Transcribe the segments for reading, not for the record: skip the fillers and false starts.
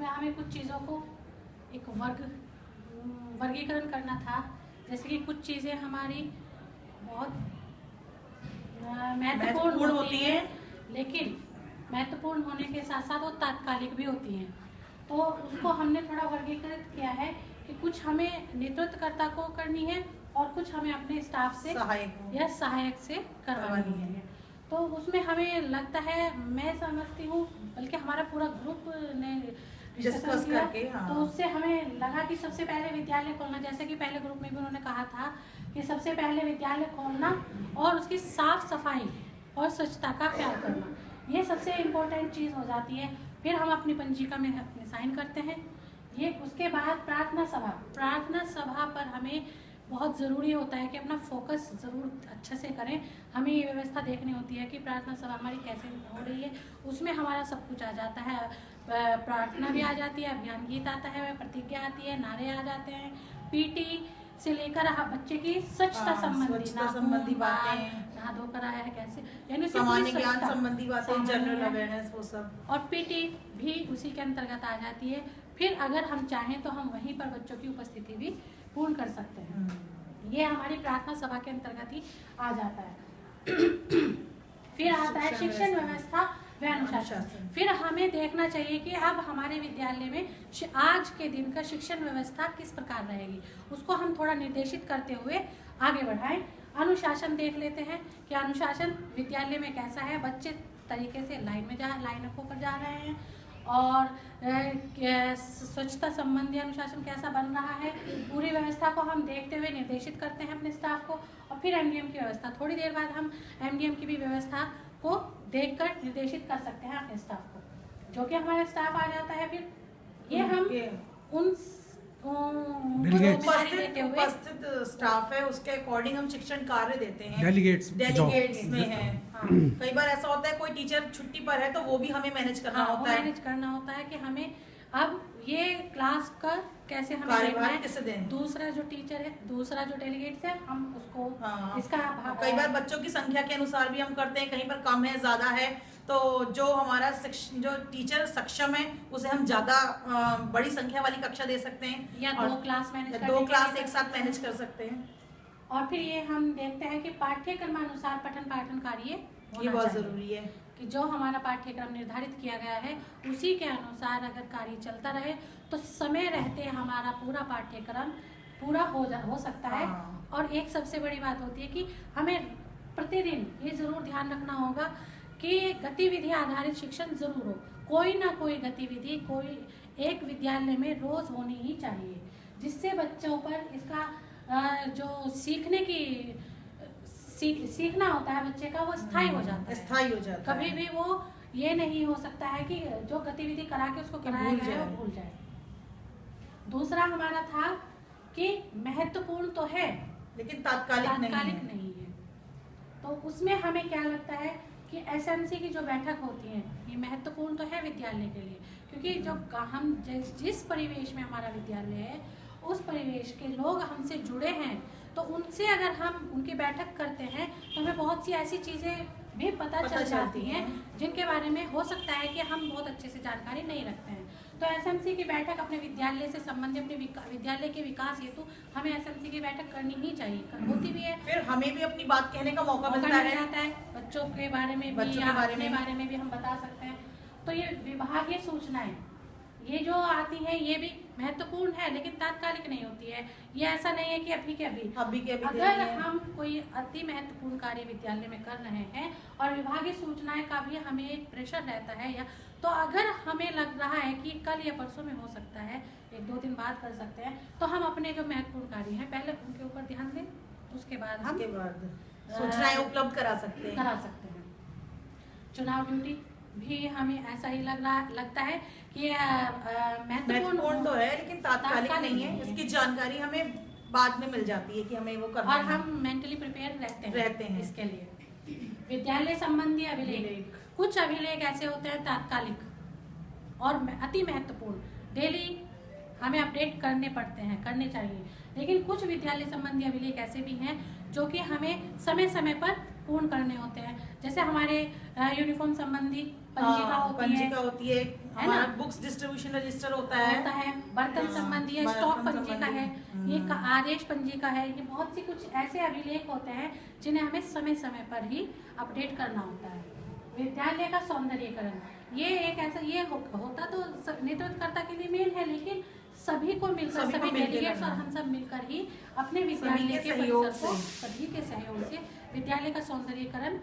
उसमें हमें कुछ चीज़ों को एक वर्गीकरण करना था। जैसे कि कुछ चीज़ें हमारी बहुत महत्वपूर्ण होती है, लेकिन महत्वपूर्ण होने के साथ साथ वो तात्कालिक भी होती हैं। तो उसको हमने थोड़ा वर्गीकृत किया है कि कुछ हमें नेतृत्वकर्ता को करनी है और कुछ हमें अपने स्टाफ से या सहायक से करवानी है। तो उसमें हमें लगता है, मैं समझती हूँ, बल्कि हमारा पूरा ग्रुप ने डिस्कस करके तो उससे हमें लगा कि सबसे पहले विद्यालय खोलना, जैसे कि पहले ग्रुप में भी उन्होंने कहा था कि सबसे पहले विद्यालय खोलना और उसकी साफ सफाई और स्वच्छता का ख्याल करना, ये सबसे इम्पोर्टेंट चीज़ हो जाती है। फिर हम अपनी पंजिका में अपने साइन करते हैं। ये उसके बाद प्रार्थना सभा पर हमें बहुत ज़रूरी होता है कि अपना फोकस ज़रूर अच्छे से करें। हमें ये व्यवस्था देखनी होती है कि प्रार्थना सभा हमारी कैसे हो रही है। उसमें हमारा सब कुछ आ जाता है, प्रार्थना भी आ जाती है, अभियान गीत आता है, प्रतिज्ञा आती है, नारे आ जाते हैं, पीटी से लेकर बच्चे की स्वच्छता संबंधी बातें, नहा धोकर आया है कैसे, यानी सामान्य ज्ञान संबंधी बातें, जनरल अवेयरनेस, वो सब। और पीटी भी उसी के अंतर्गत आ जाती है। फिर अगर हम चाहें तो हम वहीं पर बच्चों की उपस्थिति भी पूर्ण कर सकते हैं। ये हमारी प्रार्थना सभा के अंतर्गत ही आ जाता है। फिर आता है शिक्षण व्यवस्था व अनुशासन। फिर हमें देखना चाहिए कि अब हमारे विद्यालय में आज के दिन का शिक्षण व्यवस्था किस प्रकार रहेगी, उसको हम थोड़ा निर्देशित करते हुए आगे बढ़ाएं। अनुशासन देख लेते हैं कि अनुशासन विद्यालय में कैसा है, बच्चे तरीके से लाइन अप होकर जा रहे हैं, और स्वच्छता संबंधी अनुशासन कैसा बन रहा है, पूरी व्यवस्था को हम देखते हुए निर्देशित करते हैं अपने स्टाफ को। और फिर एमडीएम की व्यवस्था, थोड़ी देर बाद हम एमडीएम की भी व्यवस्था को देखकर निर्देशित कर सकते हैं अपने स्टाफ को, जो कि हमारा स्टाफ आ जाता है। फिर ये हम उन उपस्थित स्टाफ है उसके अकॉर्डिंग हम शिक्षण कार्य देते हैं। डेलीगेट्स में है। कई बार ऐसा होता है कोई टीचर छुट्टी पर है तो वो भी हमें मैनेज करना होता है कि हमें अब ये क्लास का कैसे हम कार्यभार कैसे दें। दूसरा जो टीचर है, दूसरा जो डेलीगेट्स है, हम उसको इसका कई बार बच्चों की संख्या के अनुसार भी हम करते हैं, कहीं पर कम है ज्यादा है तो जो हमारा जो टीचर सक्षम है उसे हम ज्यादा बड़ी संख्या वाली कक्षा दे सकते हैं, या दो क्लास एक साथ मैनेज कर सकते हैं। और फिर ये हम देखते हैं कि पाठ्यक्रमानुसार पठन पाठन कार्य ये बहुत जरूरी है कि जो हमारा पाठ्यक्रम निर्धारित किया गया है उसी के अनुसार अगर कार्य चलता रहे तो समय रहते हमारा पूरा पाठ्यक्रम पूरा हो सकता है। और एक सबसे बड़ी बात होती है कि हमें प्रतिदिन ये जरूर ध्यान रखना होगा कि गतिविधि आधारित शिक्षण जरूर हो। कोई ना कोई गतिविधि कोई एक विद्यालय में रोज होनी ही चाहिए, जिससे बच्चों पर इसका जो सीखना होता है बच्चे का वो स्थायी हो जाता है। कभी भी वो ये नहीं हो सकता है कि जो गतिविधि करा के उसको कराया गया है वो भूल जाए। दूसरा हमारा था कि महत्वपूर्ण तो है लेकिन तात्कालिक नहीं है। तो उसमें हमें क्या लगता है कि एसएमसी की जो बैठक होती है ये महत्वपूर्ण तो है विद्यालय के लिए, क्योंकि जो हम जिस परिवेश में हमारा विद्यालय है उस परिवेश के लोग हमसे जुड़े हैं, तो उनसे अगर हम उनकी बैठक करते हैं तो हमें बहुत सी ऐसी चीज़ें भी पता चल जाती हैं जिनके बारे में हो सकता है कि हम बहुत अच्छे से जानकारी नहीं रखते हैं। तो एसएमसी की बैठक अपने विद्यालय से संबंधित अपने विद्यालय के विकास हेतु हमें एसएमसी की बैठक करनी ही चाहिए, होती भी है। फिर हमें भी अपनी बात कहने का मौका मिलता है, बच्चों के बारे में भी बारे में भी हम बता सकते हैं। तो ये विभागीय सूचनाएं ये जो आती हैं ये भी महत्वपूर्ण है लेकिन तात्कालिक नहीं होती है। ये ऐसा नहीं है कि अभी के अभी अगर हम कोई अति महत्वपूर्ण कार्य विद्यालय में कर रहे हैं और विभागीय सूचनाएं का भी हमें एक प्रेशर रहता है, या तो अगर हमें लग रहा है कि कल या परसों में हो सकता है, 1-2 दिन बाद कर सकते हैं, तो हम अपने जो महत्वपूर्ण कार्य हैं पहले उनके ऊपर ध्यान दें, उसके बाद हम सूचनाएं उपलब्ध करा सकते हैं। चुनाव ड्यूटी भी हमें ऐसा ही लगता है कि महत्वपूर्ण तो है लेकिन तात्कालिक नहीं है। इसकी जानकारी हमें बाद में मिल जाती है कि हमें वो करना और हम मेंटली प्रिपेयर रहते हैं इसके लिए। विद्यालय संबंधी अभिलेख, कुछ अभिलेख ऐसे होते हैं तात्कालिक और अति महत्वपूर्ण, डेली हमें अपडेट करने चाहिए। लेकिन कुछ विद्यालय संबंधी अभिलेख ऐसे भी हैं जो कि हमें समय समय पर पूर्ण करने होते हैं। जैसे हमारे यूनिफॉर्म संबंधी पंजिका होती है, हमारा बुक्स डिस्ट्रीब्यूशन रजिस्टर होता है, बर्तन संबंधी है, स्टॉक पंजिका है, ये आदेश पंजिका है। ये बहुत सी कुछ ऐसे अभिलेख होते हैं जिन्हें हमें समय समय पर ही अपडेट करना होता है। विद्यालय का सौंदर्यीकरण, ये एक ऐसा ये होता तो नेतृत्वकर्ता के लिए मेन है, लेकिन सभी को मिलकर, सभी डेलीगेट्स और हम सब मिलकर ही अपने विद्यालय के परिसर को सभी के सहयोग से विद्यालय का सौंदर्यीकरण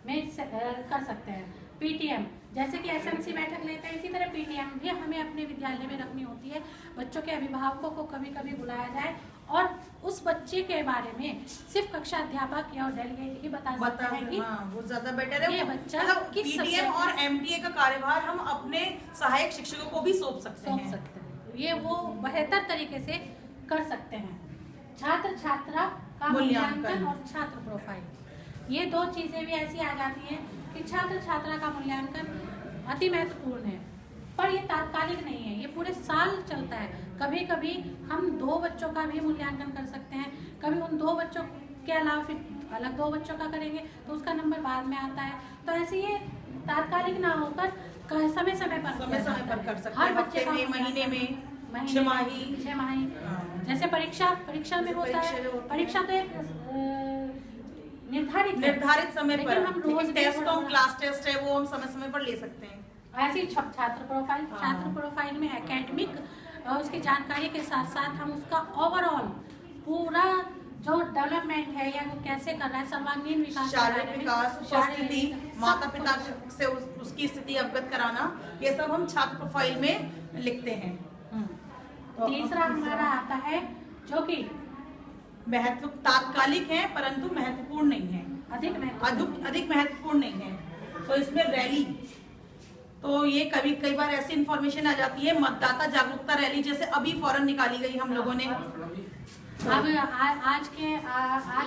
में कर सकते हैं। पीटीएम, जैसे कि एसएमसी बैठक लेते हैं, इसी तरह पीटीएम भी हमें अपने विद्यालय में रखनी होती है। बच्चों के अभिभावकों को कभी कभी बुलाया जाए और उस बच्चे के बारे में सिर्फ कक्षा अध्यापक या डेलीगेट ही बता सकते हैं कि वो ज्यादा बेटर है। ये बच्चा पीटीएम और एमटीए का कार्यभार हम अपने सहायक शिक्षकों को भी सौंप सकते हैं। ये वो बेहतर तरीके से कर सकते हैं। छात्र छात्रा का मूल्यांकन और छात्र प्रोफाइल, ये दो चीजें भी ऐसी आ जाती हैं कि छात्र छात्रा का मूल्यांकन अति महत्वपूर्ण है, पर ये तात्कालिक नहीं है, ये पूरे साल चलता है। कभी कभी हम 2 बच्चों का भी मूल्यांकन कर सकते हैं, कभी उन 2 बच्चों के अलावा फिर अलग 2 बच्चों का करेंगे तो उसका नंबर बाद में आता है। तो ऐसे ये तात्कालिक ना होकर समय समय पर कर सकते हैं, हफ्ते में, महीने में, 6 माही। जैसे परीक्षा में होता है, परीक्षा तो एक निर्धारित समय पर, हम रोज टेस्ट और क्लास टेस्ट है वो हम समय समय पर ले सकते हैं। ऐसी छात्र प्रोफाइल में एकेडमिक उसकी जानकारी के साथ साथ हम उसका ओवरऑल पूरा जो डेवलपमेंट है या वो कैसे कर रहा है, सर्वांगीण विकास, शारीरिक विकास, उपस्थिति, माता पिता से उसकी स्थिति अवगत कराना, ये सब हम छात्र प्रोफाइल में लिखते हैं। तीसरा हमारा आता है जो कि तात्कालिक है परंतु महत्वपूर्ण नहीं है, अधिक महत्वपूर्ण नहीं है। तो इसमें रैली, तो ये कई बार ऐसी इंफॉर्मेशन आ जाती है, मतदाता जागरूकता रैली जैसे अभी फौरन निकाली गई हम लोगों ने। अब आज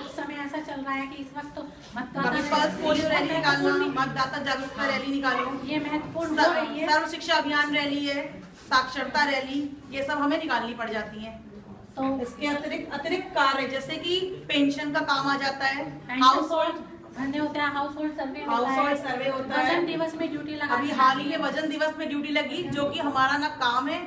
समय ऐसा चल रहा है कि इस वक्त तो पल्स पोलियो रैली निकालना, मतदाता जागरूकता रैली निकालो, ये महत्वपूर्ण हो रही है। सर्व शिक्षा अभियान रैली है, साक्षरता रैली, ये सब हमें निकालनी पड़ जाती है। तो इसके अतिरिक्त कार्य जैसे कि पेंशन का काम आ जाता है, हाउस होल्ड होता है, हाउस होल्ड सर्वे होता है, वजन दिवस में ड्यूटी लगा, अभी हाल ही में वजन दिवस में ड्यूटी लगी, जो कि हमारा ना काम है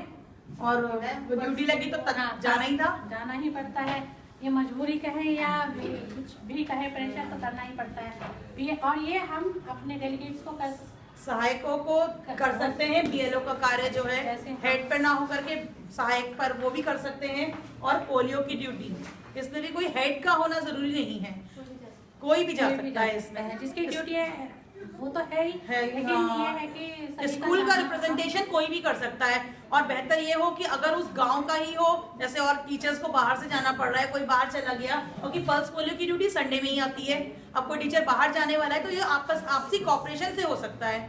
और ड्यूटी लगी तो जाना ही पड़ता है। ये मजबूरी कहे या कुछ भी कहे, प्रेशर तो करना ही पड़ता है। और ये हम अपने डेलीगेट्स को सहायकों को कर सकते हैं। बीएलओ का कार्य जो है हेड पर ना होकर के सहायक पर वो भी कर सकते हैं। और पोलियो की ड्यूटी, इसमें भी कोई हेड का होना जरूरी नहीं है, कोई भी जा सकता है इसमें, जिसकी ड्यूटी है वो तो है ही, लेकिन ये है कि स्कूल का रिप्रेजेंटेशन कोई भी कर सकता है। और बेहतर ये हो कि अगर उस गांव का ही हो, जैसे और टीचर्स को बाहर से जाना पड़ रहा है, कोई बाहर चला गया, क्योंकि पल्स पोलियो की ड्यूटी संडे में ही आती है। अब कोई टीचर बाहर जाने वाला है तो ये आपसी कॉपरेशन से हो सकता है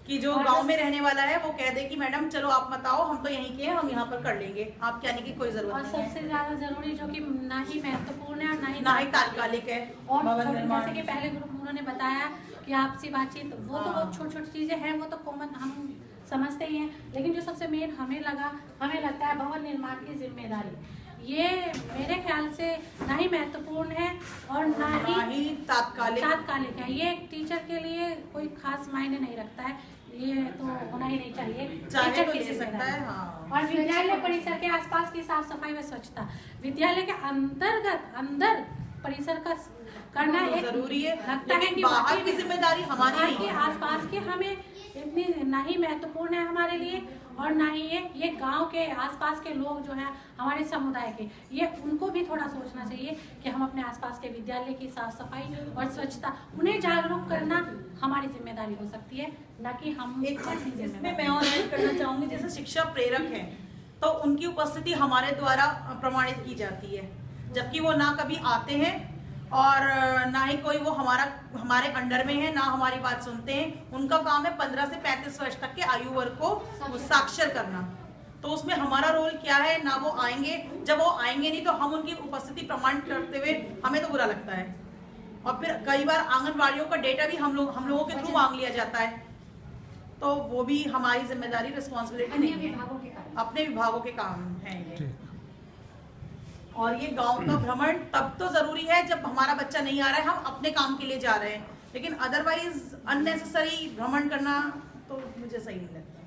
कि जो गांव में रहने वाला है वो कह दे कि मैडम चलो आप मत आओ, हम तो यहीं के हैं, हम यहाँ पर कर लेंगे, आपके आने की कोई जरूरत नहीं है। और सबसे ज्यादा जरूरी जो कि ना ही महत्वपूर्ण है और ना ही तात्कालिक है, और जैसे कि पहले ग्रुप उन्होंने बताया कि आपसी बातचीत, वो तो बहुत छोटी छोटी चीजें हैं, वो तो कॉमन हम समझते ही हैं, लेकिन जो सबसे मेन हमें लगता है भवन निर्माण की जिम्मेदारी, ये मेरे ख्याल से ना ही महत्वपूर्ण है और ना ही तात्कालिक है। ये एक टीचर के लिए कोई खास मायने नहीं रखता है, ये तो होना ही नहीं चाहिए, टीचर की जिम्मेदारी है। और विद्यालय परिसर के आसपास की साफ सफाई व स्वच्छता, विद्यालय के अंदर परिसर का करना एक जरूरी है, लगता है कि बाहर की जिम्मेदारी हमारी नहीं है। आसपास के हमें इतनी ना ही महत्वपूर्ण है हमारे लिए, और ना ही ये गांव के आसपास के लोग जो हैं हमारे समुदाय के, ये उनको भी थोड़ा सोचना चाहिए कि हम अपने आसपास के विद्यालय की साफ सफाई और स्वच्छता, उन्हें जागरूक करना हमारी जिम्मेदारी हो सकती है, ना कि हम। इसमें मैं और ऐड करना चाहूंगी, जैसे शिक्षा प्रेरक है तो उनकी उपस्थिति हमारे द्वारा प्रमाणित की जाती है, जबकि वो ना कभी आते हैं और ना ही कोई वो हमारे अंडर में है, ना हमारी बात सुनते हैं। उनका काम है 15 से 35 वर्ष तक के आयु वर्ग को साक्षर करना, तो उसमें हमारा रोल क्या है, ना वो आएंगे, जब वो आएंगे नहीं तो हम उनकी उपस्थिति प्रमाणित करते हुए हमें तो बुरा लगता है। और फिर कई बार आंगनबाड़ियों का डेटा भी हम लोगों के थ्रू मांग लिया जाता है, तो वो भी हमारी जिम्मेदारी, रिस्पॉन्सिबिलिटी नहीं है, अपने विभागों के काम है ये। और ये गांव का भ्रमण तब तो जरूरी है जब हमारा बच्चा नहीं आ रहा है, हम अपने काम के लिए जा रहे हैं, लेकिन अदरवाइज अननेसेसरी भ्रमण करना तो मुझे सही नहीं लगता।